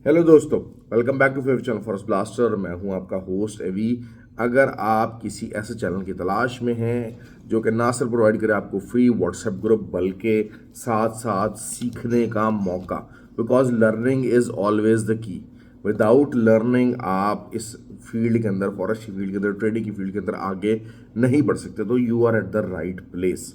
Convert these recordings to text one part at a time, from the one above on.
Hello दोस्तों, welcome back to favourite channel forest blaster. मैं हूं आपका होस्ट एवी। अगर आप किसी ऐसे चैनल की तलाश में हैं जो कि ना सिर्फ प्रोवाइड करे आपको फ्री व्हाट्सएप ग्रुप बल्कि साथ साथ सीखने का मौका, because learning is always the key. Without learning आप इस फील्ड के अंदर, फॉरेस्ट की फील्ड के अंदर, ट्रेडिंग की फील्ड के अंदर आगे नहीं बढ़ सकते। तो you are at the right place.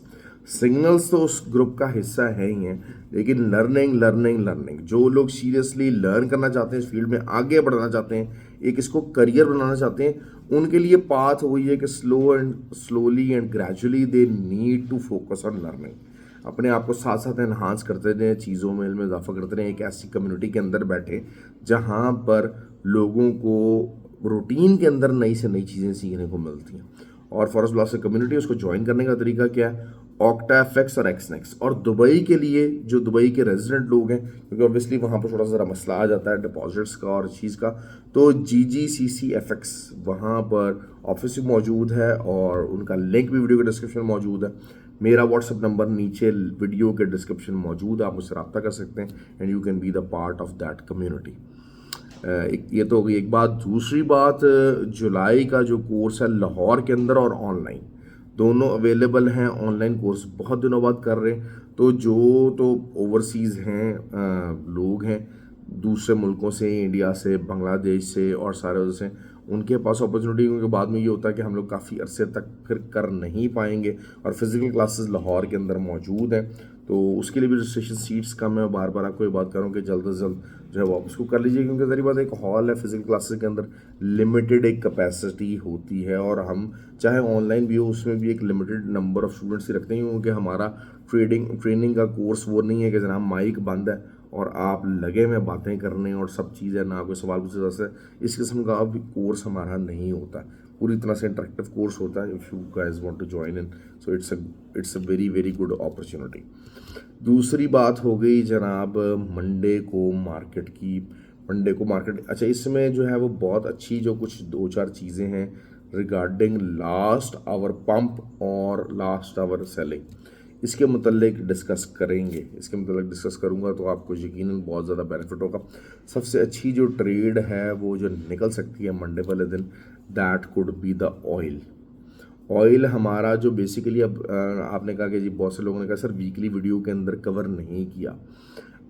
Signals तो उस ग्रुप का हिस्सा है ही है, लेकिन लर्निंग लर्निंग लर्निंग, जो लोग सीरियसली लर्न करना चाहते हैं, इस फील्ड में आगे बढ़ना चाहते हैं, एक इसको करियर बनाना चाहते हैं, उनके लिए पाथ वही है कि slowly and gradually they need to focus on learning. अपने आप को साथ साथ एनहांस करते रहें, चीज़ों में इल्म में इजाफा करते रहें, एक ऐसी कम्युनिटी के अंदर बैठे जहाँ पर लोगों को रूटीन के अंदर नई से नई चीज़ें सीखने को मिलती हैं। और फॉरेस्ट ब्लॉसर कम्युनिटी, उसको ज्वाइन करने का तरीका क्या है? ऑक्टा एफएक्स और एक्सनेक्स। और दुबई के लिए जो दुबई के रेजिडेंट लोग हैं, क्योंकि ऑब्वियसली वहाँ पर थोड़ा सा मसला आ जाता है डिपॉजिट्स का और चीज़ का, तो GGCC FX वहाँ पर ऑफिस भी मौजूद है और उनका लिंक भी वीडियो के डिस्क्रिप्शन में मौजूद है। मेरा व्हाट्सअप नंबर नीचे वीडियो के डिस्क्रिप्शन में मौजूद है, आप मुझसे रब्ता कर सकते हैं and you can be the part of that community. एक ये तो हो गई एक बात। दूसरी बात, जुलाई का जो कोर्स है लाहौर के अंदर और ऑनलाइन दोनों अवेलेबल हैं। ऑनलाइन कोर्स बहुत दिनों बाद कर रहे हैं, तो जो तो ओवरसीज़ हैं, लोग हैं दूसरे मुल्कों से, इंडिया से, बांग्लादेश से और सारे उधर से, उनके पास अपॉर्चुनिटी, क्योंकि बाद में ये होता है कि हम लोग काफ़ी अरसे तक फिर कर नहीं पाएंगे। और फिजिकल क्लासेस लाहौर के अंदर मौजूद हैं, तो उसके लिए भी रजिस्ट्रेशन सीट्स कम है। बार बार आपको ये बात करूँ कि जल्द से जल्द जो है वो आप उसको कर लीजिए, क्योंकि जरी बात, एक हॉल है, फिजिकल क्लासेस के अंदर लिमिटेड एक कैपेसिटी होती है, और हम चाहे ऑनलाइन भी हो उसमें भी एक लिमिटेड नंबर ऑफ स्टूडेंट्स ही रखते हैं, क्योंकि हमारा ट्रेनिंग का कोर्स वो नहीं है कि जनाब माइक बंद है और आप लगे में बातें करने और सब चीज़ें, ना कोई सवाल पूछे जा सकते। इस किस्म का भी कोर्स हमारा नहीं होता, पूरी तरह से इंटरेक्टिव कोर्स होता है। If you guys want to join in, so it's a very very good opportunity. दूसरी बात हो गई जनाब मंडे को मार्केट की। मंडे को मार्केट, अच्छा, इसमें जो है वो बहुत अच्छी जो कुछ दो चार चीज़ें हैं रिगार्डिंग लास्ट आवर पंप और लास्ट आवर सेलिंग, इसके मुतल्लिक डिस्कस करेंगे। इसके मुतल्लिक डिस्कस करूंगा तो आपको यकीनन बहुत ज़्यादा बेनिफिट होगा। सबसे अच्छी जो ट्रेड है वो जो निकल सकती है मंडे वाले दिन, that could be the oil. Oil हमारा जो बेसिकली, अब आपने कहा कि जी बहुत से लोगों ने कहा सर वीकली वीडियो के अंदर कवर नहीं किया।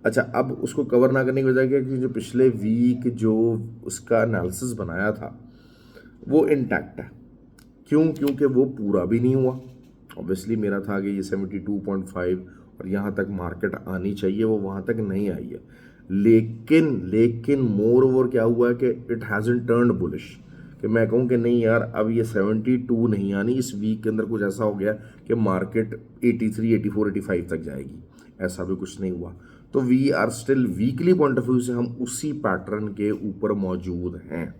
अच्छा, अब उसको कवर ना करने की वजह क्या है कि जो पिछले वीक जो उसका एनालिसिस बनाया था वो इंटैक्ट है। क्यों? क्योंकि वो पूरा भी नहीं हुआ। ऑब्वियसली मेरा था कि ये 72.5 और यहाँ तक मार्केट आनी चाहिए, वो वहाँ तक नहीं आई है। लेकिन मोर ओवर क्या हुआ है कि इट हैज़न्ट टर्न्ड बुलिश, कि मैं कहूँ कि नहीं यार अब ये 72 नहीं आनी, इस वीक के अंदर कुछ ऐसा हो गया कि मार्केट 83, 84, 85 तक जाएगी, ऐसा भी कुछ नहीं हुआ। तो we are still weekly point of view से हम उसी पैटर्न के ऊपर मौजूद हैं।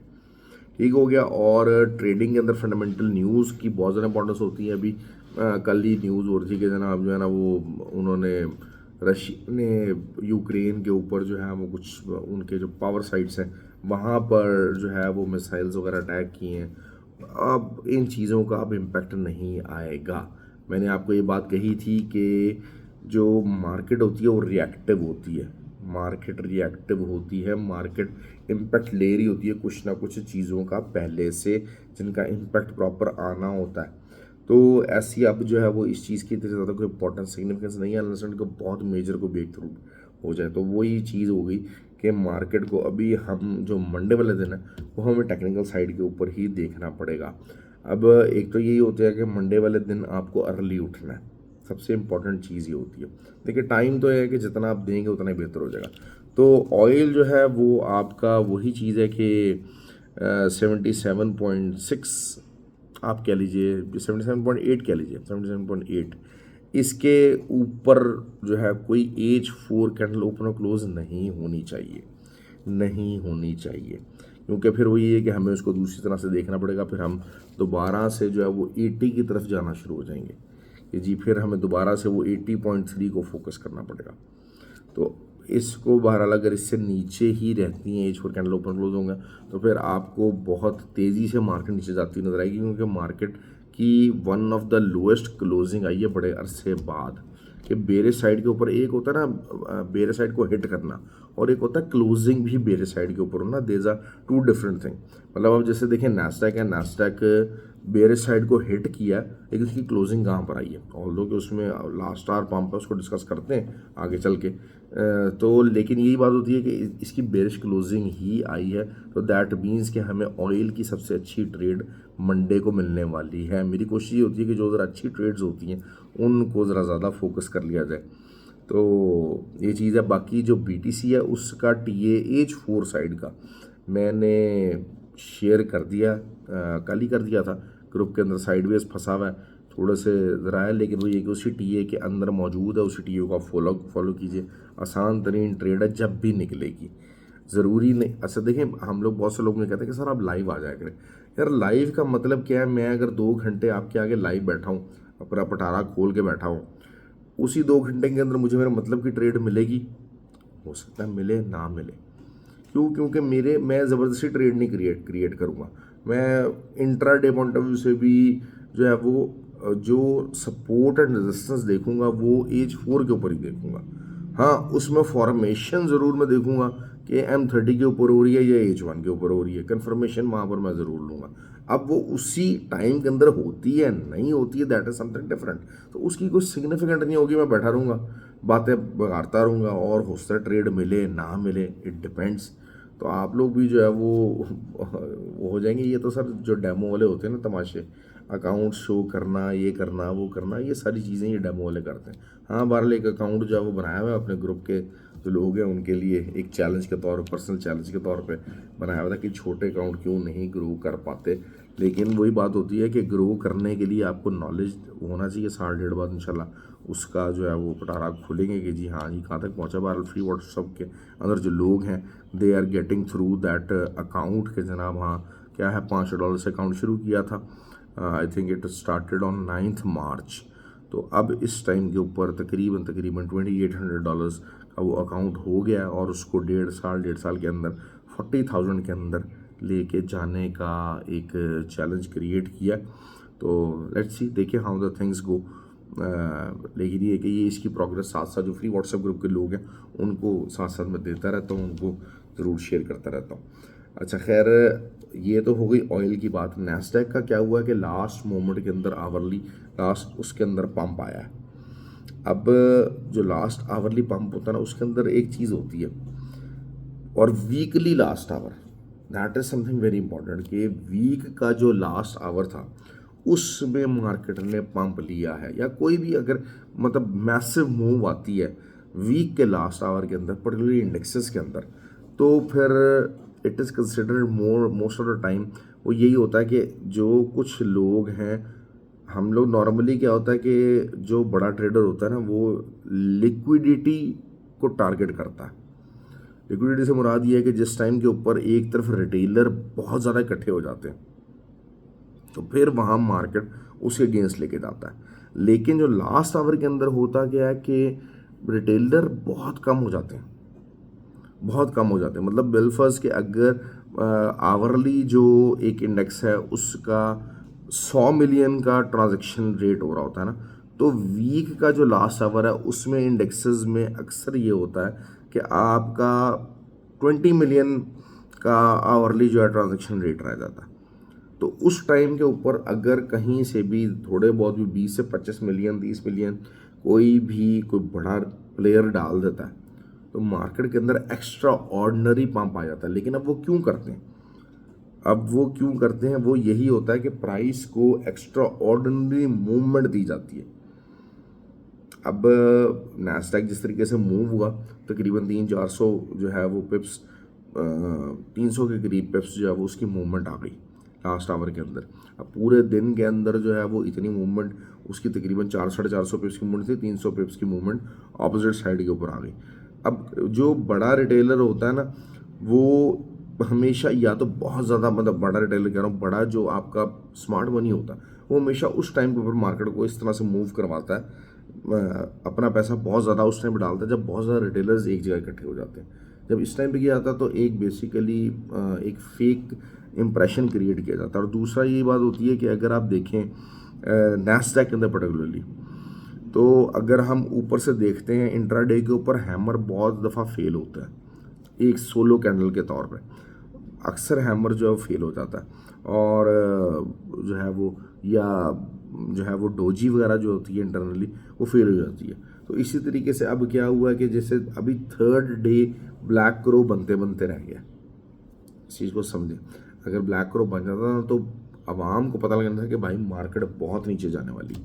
ठीक हो गया। और ट्रेडिंग के अंदर फंडामेंटल न्यूज़ की बहुत ज़्यादा इंपॉर्टेंस होती है। अभी कल ही न्यूज़ हो रही थी कि जनाब जो है ना वो उन्होंने, रशिया ने यूक्रेन के ऊपर जो है वो कुछ उनके जो पावर साइट्स हैं वहाँ पर जो है वो मिसाइल्स वगैरह अटैक किए हैं। अब इन चीज़ों का अब इम्पेक्ट नहीं आएगा। मैंने आपको ये बात कही थी कि जो मार्केट होती है वो रिएक्टिव होती है, मार्केट रिएक्टिव होती है, मार्केट इम्पैक्ट ले रही होती है कुछ ना कुछ चीज़ों का पहले से, जिनका इम्पैक्ट प्रॉपर आना होता है। तो ऐसी अब जो है वो इस चीज़ की इतनी ज़्यादा कोई इंपॉर्टेंस सिग्निफिकेंस नहीं है, अंडरस्टैंड को बहुत मेजर को ब्रेक थ्रू हो जाए। तो वही चीज़ हो गई कि मार्केट को अभी हम जो मंडे वाले दिन है वो हमें टेक्निकल साइड के ऊपर ही देखना पड़ेगा। अब एक तो यही होता है कि मंडे वाले दिन आपको अर्ली उठना है, सबसे इम्पॉर्टेंट चीज़ ये होती है। देखिए टाइम तो है कि जितना आप देंगे उतना ही बेहतर हो जाएगा। तो ऑयल जो है वो आपका वही चीज़ है कि 77.6 आप कह लीजिए, 77.8 कह लीजिए, 77.8, इसके ऊपर जो है कोई H4 कैंडल ओपन और क्लोज नहीं होनी चाहिए, नहीं होनी चाहिए। क्योंकि फिर वो ये है कि हमें उसको दूसरी तरह से देखना पड़ेगा, फिर हम दोबारा से जो है वो 80 की तरफ जाना शुरू हो जाएंगे कि जी फिर हमें दोबारा से वो 80.3 को फोकस करना पड़ेगा। तो इसको बहरहाल अगर इससे नीचे ही रहती हैं H4 कैंडल ओपन क्लोज होंगे तो फिर आपको बहुत तेज़ी से मार्केट नीचे जाती नजर आएगी, क्योंकि मार्केट की one of the lowest closing आई है बड़े अरसे बाद। कि बेरे साइड के ऊपर एक होता है ना, बेरे साइड को हिट करना, और एक होता है क्लोजिंग भी बेरिश साइड के ऊपर होना। There are two different thing. मतलब अब जैसे देखें नास्डैक है, नास्डैक बेरिश साइड को हिट किया, लेकिन उसकी क्लोजिंग कहाँ पर आई है, ऑल्दो कि उसमें लास्ट आवर पंप है, उसको डिस्कस करते हैं आगे चल के। तो लेकिन यही बात होती है कि इसकी बेरिश क्लोजिंग ही आई है, तो दैट मीन्स कि हमें ऑयल की सबसे अच्छी ट्रेड मंडे को मिलने वाली है। मेरी कोशिश ये होती है कि जो ज़रा अच्छी ट्रेड्स होती हैं उनको ज़रा ज़्यादा फोकस कर लिया जाए। तो ये चीज़ है। बाकी जो BTC है उसका TAH4 साइड का मैंने शेयर कर दिया, कल ही कर दिया था ग्रुप के अंदर। साइडवेज फंसा हुआ है, थोड़े से ज़रा है, लेकिन वो ये कि उसी TA के अंदर मौजूद है, उसी TA को आप फॉलो कीजिए। आसान तरीन ट्रेड है, जब भी निकलेगी। ज़रूरी नहीं, अच्छा देखें, हम लोग बहुत से लोग मुझे कहते हैं कि सर आप लाइव आ जाया करें। यार लाइव का मतलब क्या है? मैं अगर 2 घंटे आपके आगे लाइव बैठा हूँ, अपना पटारा खोल के बैठा हूँ, उसी 2 घंटे के अंदर मुझे मेरे मतलब की ट्रेड मिलेगी? हो सकता है मिले, ना मिले। क्यों? क्योंकि मैं ज़बरदस्ती ट्रेड नहीं क्रिएट करूँगा। मैं इंट्राडे पॉइंट ऑफ व्यू से भी जो है वो जो सपोर्ट एंड रेजिस्टेंस देखूंगा वो H4 के ऊपर ही देखूंगा। हाँ, उसमें फॉर्मेशन ज़रूर मैं देखूंगा कि M30 के ऊपर हो रही है या H1 के ऊपर हो रही है, कन्फर्मेशन वहाँ पर मैं ज़रूर लूँगा। अब वो उसी टाइम के अंदर होती है नहीं होती है, दैट इज समथिंग डिफरेंट। तो उसकी कुछ सिग्निफिकेंट नहीं होगी, मैं बैठा रहूँगा, बातें बगाड़ता रहूँगा, और हो सकता है ट्रेड मिले ना मिले, इट डिपेंड्स। तो आप लोग भी जो है वो हो जाएंगे। ये तो सर जो डेमो वाले होते हैं ना, तमाशे, अकाउंट शो करना, ये करना वो करना, ये सारी चीज़ें ये डेमो वाले करते हैं। हाँ, बहरहाल एक अकाउंट जो है वो बनाया हुआ है अपने ग्रुप के जो लोग हैं उनके लिए, एक चैलेंज के तौर पर, पर्सनल चैलेंज के तौर पे बनाया हुआ था कि छोटे अकाउंट क्यों नहीं ग्रो कर पाते। लेकिन वही बात होती है कि ग्रो करने के लिए आपको नॉलेज होना चाहिए। 1.5 बाद इंशाल्लाह उसका जो है वो पटारा खुलेंगे कि जी हाँ जी कहाँ तक पहुँचा। बहरहाल फ्री व्हाट्सअप के अंदर जो लोग हैं they are getting through that account के जनाब। हाँ, क्या है, $500 से अकाउंट शुरू किया था। I think it started on 9 मार्च। तो अब इस टाइम के ऊपर तकरीबन $2800 का वो अकाउंट हो गया, और उसको 1.5 साल के अंदर 40,000 के अंदर लेके जाने का एक चैलेंज क्रिएट किया। तो लेट्स सी, देखिए हाउ द थिंग्स गो। लेकिन ये कि ये इसकी प्रोग्रेस साथ साथ जो फ्री व्हाट्सएप ग्रुप के लोग हैं उनको साथ साथ मैं देता रहता हूँ, उनको ज़रूर शेयर करता रहता हूँ। अच्छा खैर, ये तो हो गई ऑयल की बात। नैस्डैक का क्या हुआ कि लास्ट मोमेंट के अंदर आवरली लास्ट उसके अंदर पंप आया है। अब जो लास्ट आवरली पंप होता है ना, उसके अंदर एक चीज़ होती है, और weekly last hour, that is something very important, कि वीक का जो लास्ट आवर था उसमें मार्केट ने पंप लिया है, या कोई भी अगर मतलब मैसिव मूव आती है वीक के लास्ट आवर के अंदर, पर्टिकुलरली इंडेक्सेस के अंदर, तो फिर it is considered most of the time वो यही होता है कि जो कुछ लोग हैं, हम लोग नॉर्मली क्या होता है कि जो बड़ा ट्रेडर होता है ना वो लिक्विडिटी को टारगेट करता है। लिक्विडिटी से मुराद ये है कि जिस टाइम के ऊपर एक तरफ रिटेलर बहुत ज़्यादा इकट्ठे हो जाते हैं तो फिर वहाँ मार्केट उसे अगेंस्ट लेके जाता है। लेकिन जो लास्ट आवर के अंदर होता क्या है कि रिटेलर बहुत कम हो जाते हैं, बहुत कम हो जाते हैं। मतलब बिलफर्स के अगर आवरली जो एक इंडेक्स है उसका 100 मिलियन का ट्रांजैक्शन रेट हो रहा होता है ना, तो वीक का जो लास्ट आवर है उसमें इंडेक्सेस में अक्सर ये होता है कि आपका 20 मिलियन का आवरली जो है ट्रांजैक्शन रेट रह जाता है। तो उस टाइम के ऊपर अगर कहीं से भी थोड़े बहुत भी 20 से 25 मिलियन 30 मिलियन कोई बड़ा प्लेयर डाल देता है तो मार्केट के अंदर एक्स्ट्रा ऑर्डिनरी पंप आ जाता है। लेकिन अब वो क्यों करते हैं? वो यही होता है कि प्राइस को एक्स्ट्रा ऑर्डिनरी मूवमेंट दी जाती है। अब नैस्डैक जिस तरीके से मूव हुआ, तकरीबन 300-400 जो है वो पिप्स, 300 के करीब पिप्स जो है वो उसकी मूवमेंट आ गई लास्ट आवर के अंदर। अब पूरे दिन के अंदर जो है वो इतनी मूवमेंट, उसकी तकरीबन 400-450 पिप्स की मूवमेंट थी, 300 पिप्स की मूवमेंट ऑपोजिट साइड के ऊपर आ गई। अब जो बड़ा रिटेलर होता है ना, वो हमेशा या तो बहुत ज़्यादा, मतलब बड़ा रिटेलर कह रहा हूँ, बड़ा जो आपका स्मार्ट मनी होता है, वो हमेशा उस टाइम के ऊपर मार्केट को इस तरह से मूव करवाता है, अपना पैसा बहुत ज़्यादा उस टाइम पर डालता है जब बहुत ज़्यादा रिटेलर्स एक जगह इकट्ठे हो जाते हैं। जब इस टाइम पे किया जाता है तो एक बेसिकली एक फेक इम्प्रेशन क्रिएट किया जाता है। और दूसरा ये बात होती है कि अगर आप देखें नैस्डैक के अंदर पर्टिकुलरली, तो अगर हम ऊपर से देखते हैं इंट्राडे के ऊपर हैमर बहुत दफ़ा फेल होता है। एक सोलो कैंडल के तौर पे। अक्सर हैमर जो है फेल हो जाता है और जो है वो या जो है वो डोजी वगैरह जो होती है इंटरनली वो फेल हो जाती है। तो इसी तरीके से अब क्या हुआ है कि जैसे अभी थर्ड डे ब्लैक क्रो बनते बनते रह गया। इस चीज़ को समझें, अगर ब्लैक क्रो बन जाता ना तो आवाम को पता लगना था कि भाई मार्केट बहुत नीचे जाने वाली,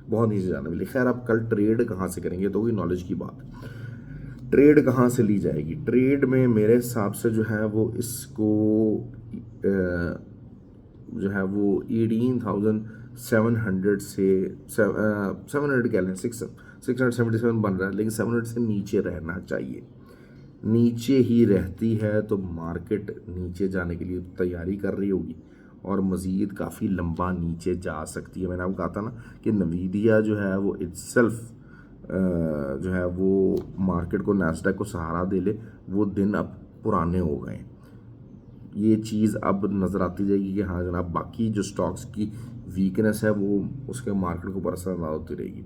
बहुत नीचे जाने वाली। खैर अब कल ट्रेड कहाँ से करेंगे तो वही नॉलेज की बात। ट्रेड कहाँ से ली जाएगी? ट्रेड में मेरे हिसाब से जो है वो इसको जो है वो 18,700 से 700 कह लें, 677 बन रहा है, लेकिन 700 से नीचे रहना चाहिए। नीचे ही रहती है तो मार्केट नीचे जाने के लिए तैयारी कर रही होगी और मज़ीद काफ़ी लंबा नीचे जा सकती है। मैंने आपको कहा था ना कि नवीदिया जो है वो इट्सेल्फ जो है वो मार्केट को, नैस्डैक को सहारा दे ले, वो दिन अब पुराने हो गए। ये चीज़ अब नज़र आती जाएगी कि हाँ जनाब, बाकी जो स्टॉक्स की वीकनेस है वो उसके मार्केट को ऊपर असर होती रहेगी।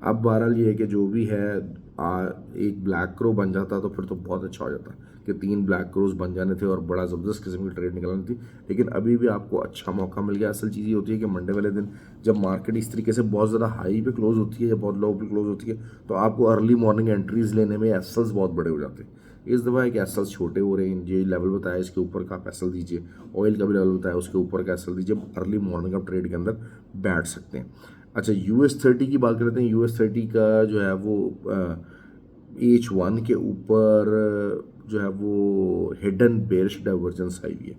अब बहरहाल ये है कि जो भी है एक ब्लैक क्रो बन जाता तो फिर तो बहुत अच्छा हो जाता कि 3 ब्लैक क्रोज बन जाने थे और बड़ा ज़बरदस्त किस्म की ट्रेड निकलनी थी। लेकिन अभी भी आपको अच्छा मौका मिल गया। असल चीज़ ये होती है कि मंडे वाले दिन जब मार्केट इस तरीके से बहुत ज़्यादा हाई पे क्लोज होती है या बहुत लो पे क्लोज होती है तो आपको अर्ली मॉर्निंग एंट्रीज लेने में एसल्स बहुत बड़े हो जाते हैं। इस दफ़ा एक एसल्स छोटे हो रहे हैं, जो लेवल बताया इसके ऊपर का आप एसल दीजिए, ऑयल का भी लेवल बताया उसके ऊपर का एसल दीजिए, अर्ली मॉर्निंग आप ट्रेड के अंदर बैठ सकते हैं। अच्छा, US30 की बात करते हैं। US30 का जो है वो H1 के ऊपर जो है वो हिडन बेयरिश डाइवर्जेंस आई हुई है।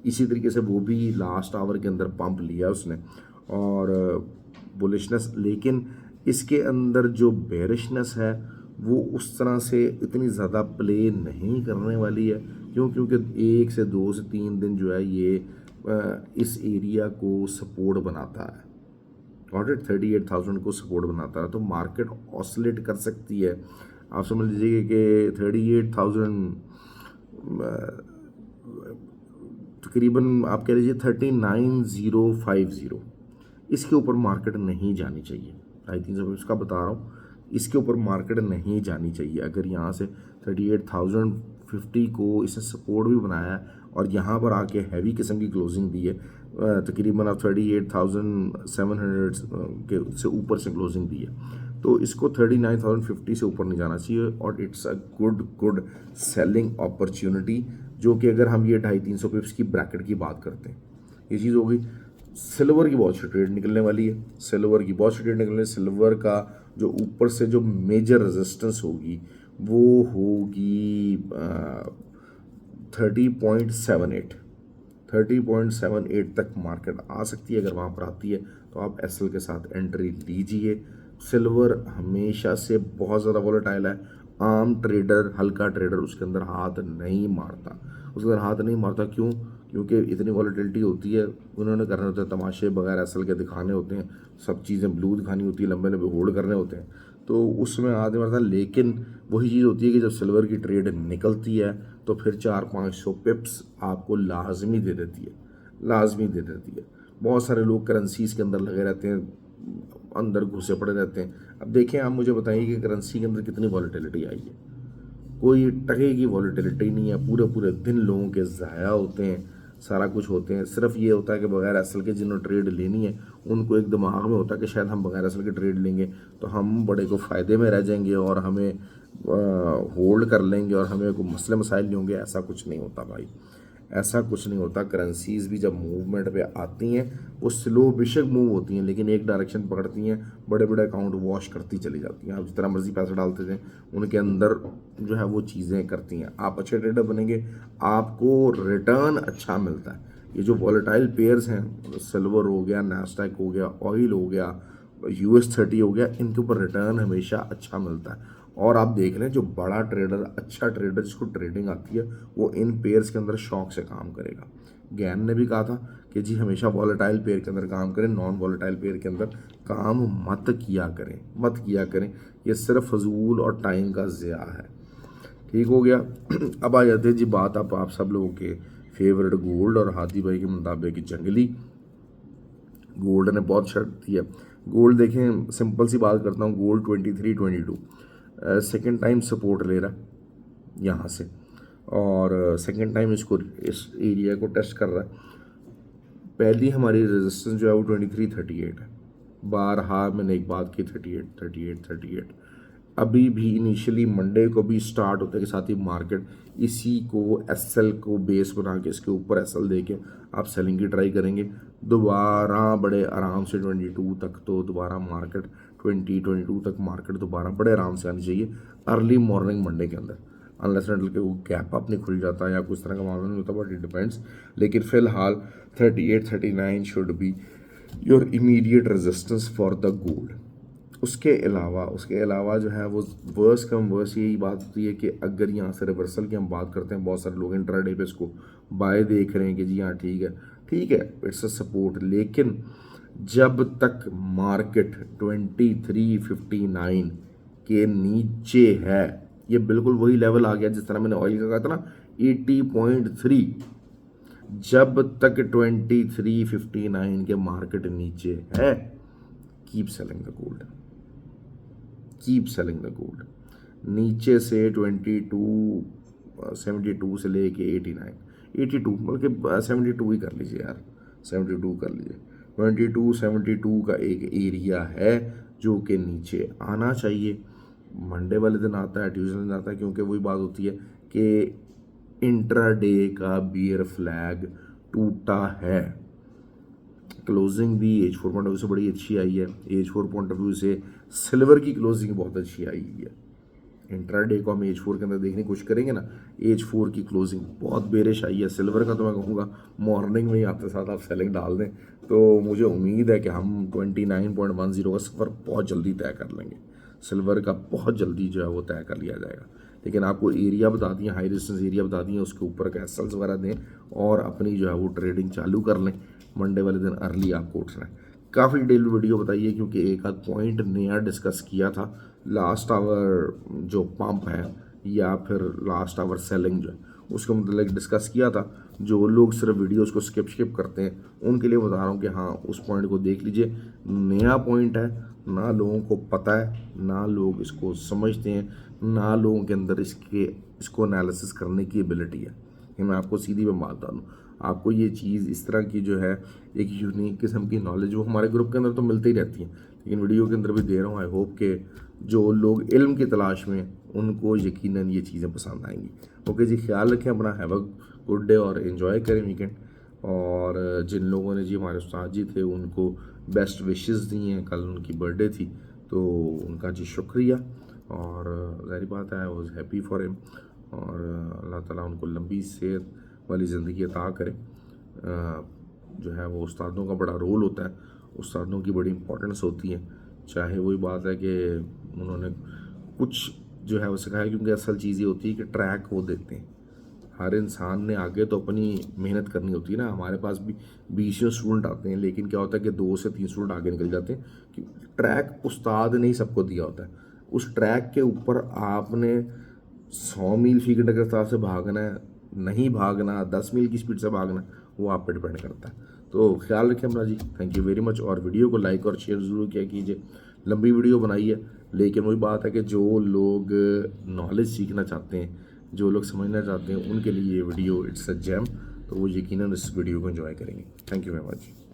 इसी तरीके से वो भी लास्ट आवर के अंदर पंप लिया उसने और बुलिशनेस, लेकिन इसके अंदर जो बेयरिशनेस है वो उस तरह से इतनी ज़्यादा प्ले नहीं करने वाली है। क्यों? क्योंकि 1 से 2 से 3 दिन जो है ये इस एरिया को सपोर्ट बनाता है। ऑडिट 38,000 को सपोर्ट बनाता है तो मार्केट ऑसिलेट कर सकती है। आप समझ लीजिए कि 38,000 तकरीबन आप कह लीजिए 39,050, इसके ऊपर मार्केट नहीं जानी चाहिए। 350 इसका बता रहा हूँ, इसके ऊपर मार्केट नहीं जानी चाहिए। अगर यहाँ से 38,050 को इसने सपोर्ट भी बनाया है और यहाँ पर आके हैवी किस्म की क्लोजिंग दी है, तकरीबन आप 38,700 के से ऊपर से क्लोजिंग दी है, तो इसको 39,050 से ऊपर नहीं जाना चाहिए और it's a good selling opportunity. जो कि अगर हम ये 250-300 पिप्स की ब्रैकेट की बात करते हैं, ये चीज़ हो गई। सिल्वर की बहुत सी ट्रेड निकलने वाली है, सिल्वर की बहुत सी ट्रेड निकलने। सिल्वर का जो ऊपर से जो मेजर रेजिस्टेंस होगी वो होगी 30.78 तक मार्केट आ सकती है। अगर वहाँ पर आती है तो आप एसएल के साथ एंट्री लीजिए। सिल्वर हमेशा से बहुत ज़्यादा वॉलेटाइल है। आम ट्रेडर, हल्का ट्रेडर उसके अंदर हाथ नहीं मारता, उसके अंदर हाथ नहीं मारता। क्यों? क्योंकि इतनी वॉलेटिलिटी होती है, उन्होंने करने होते हैं तमाशे बगैर एसएल के दिखाने होते हैं, सब चीज़ें ब्लू दिखानी होती है, लंबे लंबे होल्ड करने होते हैं, तो उसमें हाथ नहीं मारता। लेकिन वही चीज़ होती है कि जब सिल्वर की ट्रेड निकलती है तो फिर 400-500 पिप्स आपको लाजमी दे देती है, लाजमी दे देती है। बहुत सारे लोग करेंसीज के अंदर लगे रहते हैं, अंदर घुसे पड़े रहते हैं। अब देखें, आप मुझे बताइए कि करेंसी के अंदर कितनी वॉलेटिलिटी आई है? कोई टके की वॉलेटिलिटी नहीं है। पूरे पूरे दिन लोगों के ज़ाया होते हैं, सारा कुछ होते हैं। सिर्फ ये होता है कि बगैर असल के जिन्होंने ट्रेड लेनी है उनको एक दिमाग में होता है कि शायद हम बगैर असल के ट्रेड लेंगे तो हम बड़े को फ़ायदे में रह जाएंगे और हमें होल्ड कर लेंगे और हमें कोई मसले मसाइल नहीं होंगे। ऐसा कुछ नहीं होता भाई, ऐसा कुछ नहीं होता। करेंसीज भी जब मूवमेंट पे आती हैं वो स्लो बेशक मूव होती हैं, लेकिन एक डायरेक्शन पकड़ती हैं, बड़े बड़े अकाउंट वॉश करती चली जाती हैं। आप जितना मर्जी पैसा डालते थे उनके अंदर जो है वो चीज़ें करती हैं। आप अच्छे ट्रेडर बनेंगे, आपको रिटर्न अच्छा मिलता है। ये जो वॉलेटाइल पेयर्स हैं, सिल्वर हो गया, नैस्डैक हो गया, ऑयल हो गया, US30 हो गया, इनके ऊपर रिटर्न हमेशा अच्छा मिलता है। और आप देख लें, जो बड़ा ट्रेडर, अच्छा ट्रेडर जिसको ट्रेडिंग आती है, वो इन पेयर्स के अंदर शौक से काम करेगा। गैन ने भी कहा था कि जी हमेशा वॉलेटाइल पेयर के अंदर काम करें, नॉन वॉलेटाइल पेयर के अंदर काम मत किया करें, मत किया करें। ये सिर्फ फजूल और टाइम का ज़िया है। ठीक हो गया। अब आ जाते हैं जी बात आप सब लोगों के फेवरेट गोल्ड और हादी भाई के मुताबिक जंगली। गोल्ड ने बहुत शर्ट दी है। गोल्ड देखें, सिंपल सी बात करता हूँ, गोल्ड 23-22 सेकेंड टाइम सपोर्ट ले रहा है यहाँ से। और सेकंड टाइम इसको इस एरिया को टेस्ट कर रहा है। पहली हमारी रेजिस्टेंस जो है वो 2338 है। बारहा मैंने एक बात की 38। अभी भी इनिशियली मंडे को भी स्टार्ट होते के साथ ही मार्केट इसी को एसएल को बेस बना के इसके ऊपर एसएल दे के आप सेलिंग की ट्राई करेंगे। दोबारा बड़े आराम से 22 तक, तो दोबारा मार्केट 22 तक मार्केट दोबारा बड़े आराम से आनी चाहिए अर्ली मॉर्निंग मंडे के अंदर, अनलेस एंड के वो गैप अप नहीं खुल जाता या कुछ तरह का मामला नहीं होता, बट इट डिपेंड्स। लेकिन फिलहाल 38-39 should be your immediate resistance for the gold. उसके अलावा जो है वो वर्स कम वर्स यही बात होती है कि अगर यहाँ से रिवर्सल की हम बात करते हैं, बहुत सारे लोग इंट्राडे पे इसको बाय देख रहे हैं कि जी हाँ ठीक है इट्स अ सपोर्ट, लेकिन जब तक मार्केट 2359 के नीचे है, ये बिल्कुल वही लेवल आ गया जिस तरह मैंने ऑयल का कहा था ना 80.3, जब तक 2359 के मार्केट नीचे है keep selling the gold, keep selling the gold. नीचे से 72 से लेके 82 बल्कि 72 ही कर लीजिए यार, 72 कर लीजिए। 72 का एक एरिया है जो कि नीचे आना चाहिए। मंडे वाले दिन आता है, ट्यूसडे दिन आता है, क्योंकि वही बात होती है कि इंट्राडे का बियर फ्लैग टूटा है। क्लोजिंग भी एज 4 पॉइंट ऑफ व्यू से बड़ी अच्छी आई है। एज 4 पॉइंट ऑफ व्यू से सिल्वर की क्लोजिंग बहुत अच्छी आई है। इंट्राडे को हम एज 4 के अंदर देखने की कोशिश करेंगे ना, एज 4 की क्लोजिंग बहुत बेरिश आई है। सिल्वर का तो मैं कहूँगा मॉर्निंग में ही आते साथ आप सेलिंग डाल दें, तो मुझे उम्मीद है कि हम 29.10 का सफ़र बहुत जल्दी तय कर लेंगे। सिल्वर का बहुत जल्दी जो है वो तय कर लिया जाएगा। लेकिन आपको एरिया बता दिए, हाई रेजिस्टेंस एरिया बता दिए, उसके ऊपर का एसएल्स वगैरह दें और अपनी जो है वो ट्रेडिंग चालू कर लें। मंडे वाले दिन अर्ली आपको उठना है। काफ़ी डिटेल वीडियो बताइए क्योंकि एक आध पॉइंट नया डिस्कस किया था। लास्ट आवर जो पंप है या फिर लास्ट आवर सेलिंग जो है उसको मतलब डिस्कस किया था। जो लोग सिर्फ वीडियोस को स्किप करते हैं उनके लिए बता रहा हूँ कि हाँ उस पॉइंट को देख लीजिए। नया पॉइंट है, ना लोगों को पता है, ना लोग इसको समझते हैं, ना लोगों के अंदर इसको एनालिसिस करने की एबिलिटी है। ये मैं आपको सीधी में बात बता दूँ, आपको ये चीज़ इस तरह की जो है एक यूनिक किस्म की नॉलेज वो हमारे ग्रुप के अंदर तो मिलती ही रहती है, लेकिन वीडियो के अंदर भी दे रहा हूँ। आई होप के जो लोग इल्म की तलाश में उनको यकीनन ये चीज़ें पसंद आएंगी। ओके जी, ख्याल रखें अपना, हैव अ गुड डे और एंजॉय करें वीकेंड। और जिन लोगों ने जी हमारे उस्ताद जी थे उनको बेस्ट विशेस दी हैं, कल उनकी बर्थडे थी, तो उनका जी शुक्रिया। और ज़ाहिर बात है I was happy for him, और अल्लाह ताला उनको लंबी सेहत वाली ज़िंदगी अता करे। जो है वो उस्तादों का बड़ा रोल होता है, उस्तादों की बड़ी इंपॉर्टेंस होती है। चाहे वही बात है कि उन्होंने कुछ जो है वो सिखाया, क्योंकि असल चीज़ ये होती है कि ट्रैक वो देते हैं। हर इंसान ने आगे तो अपनी मेहनत करनी होती है ना। हमारे पास भी 20 स्टूडेंट आते हैं, लेकिन क्या होता है कि 2 से 3 स्टूडेंट आगे निकल जाते हैं कि ट्रैक उस्ताद ने ही सबको दिया होता है। उस ट्रैक के ऊपर आपने 100 मील फी घंटे के रफ्तार से भागना है, नहीं भागना, 10 मील की स्पीड से भागना, वो आप पे डिपेंड करता है। तो ख्याल रखें अपना जी, थैंक यू वेरी मच। और वीडियो को लाइक और शेयर ज़रूर किया कीजिए। लंबी वीडियो बनाई है, लेकिन वही बात है कि जो लोग नॉलेज सीखना चाहते हैं, जो लोग समझना चाहते हैं, उनके लिए ये वीडियो इट्स अ जेम, तो वो यकीनन इस वीडियो को एंजॉय करेंगे। Thank you very much.